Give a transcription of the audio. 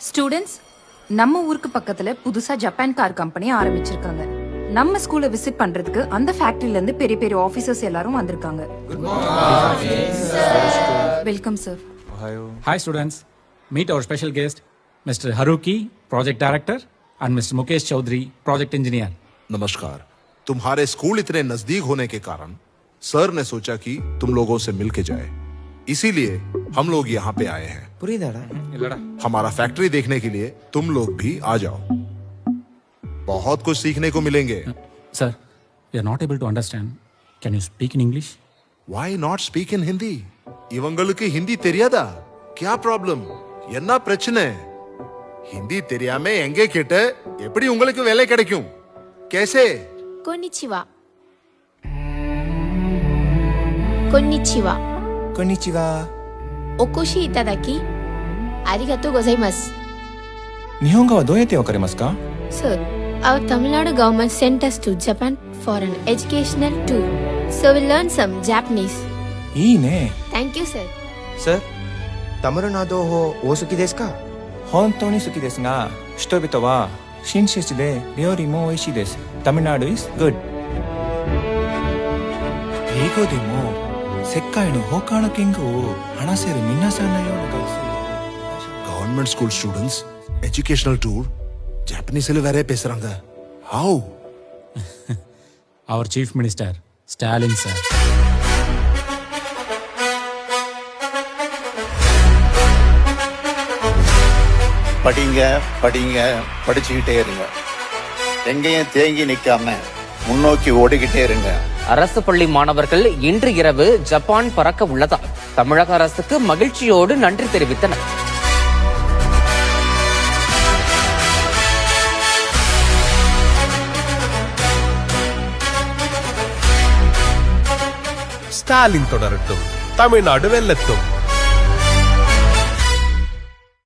Students, நம்ம ஊருக்கு பக்கத்துல புதுசா ஜப்பான் கார் கம்பெனி ஆரம்பிச்சிருக்காங்க. நம்ம ஸ்கூலை விசிட் பண்றதுக்கு அந்த ஃபேக்டரியில இருந்து பெரிய பெரிய ஆபீசர்ஸ் எல்லாரும் வந்திருக்காங்க. Welcome sir. Hi students, meet our special guest, Mr. Haruki, Project Director, and Mr. Mukesh Chaudhary, Project Engineer. नमस्कार। तुम्हारे स्कूल इतने नजदीक होने के कारण सर ने सोचा कि तुम लोगों से मिल के जाए, इसीलिए हम लोग यहाँ पे आए हैं। हमारा फैक्ट्री देखने के लिए तुम लोग भी आ जाओ, बहुत कुछ सीखने को मिलेंगे। Sir, we are not able to understand. Can you speak in English? Why not speak in Hindi? இவங்களுக்கு ஹிந்தி தெரியாதா? क्या प्रॉब्लम? என்ன பிரச்சனை? ஹிந்தி தெரியாம எங்க கேட்ட எப்படி உங்களுக்கு வேலை கிடைக்கும்? कैसे? Konnichiwa. Konnichiwa. Konnichiwa. Okoshi itadaki arigatou gozaimasu. 日本語はどうやってわかりますか? Sir, our Tamil Nadu government sent us to Japan for an educational tour. So we'll learn some Japanese. いいね。Thank you, sir. Sir, タミルナド語お好きですか? 本当に好きですが、人々は親切で料理も美味しいです。タミルナド is good。英語でも世界の他の言語を話せる皆さんのような学生。गवर्नमेंट school students educational tour Japanese ல வேற பேசுறாங்க. How? Our Chief Minister, Stalin sir. படிங்க படிங்க படிச்சுக்கிட்டே இருங்க. எங்கேயும் தேங்கி நிக்காம முன்னோக்கி ஓடிக்கிட்டே இருங்க. அரசு பள்ளி மாணவர்கள் இன்று இரவு ஜப்பான் பறக்க உள்ளதால் தமிழக அரசுக்கு மகிழ்ச்சியோடு நன்றி தெரிவித்தனர். ஸ்டாலின் தொடரட்டும், தமிழ்நாடு வெல்லட்டும்.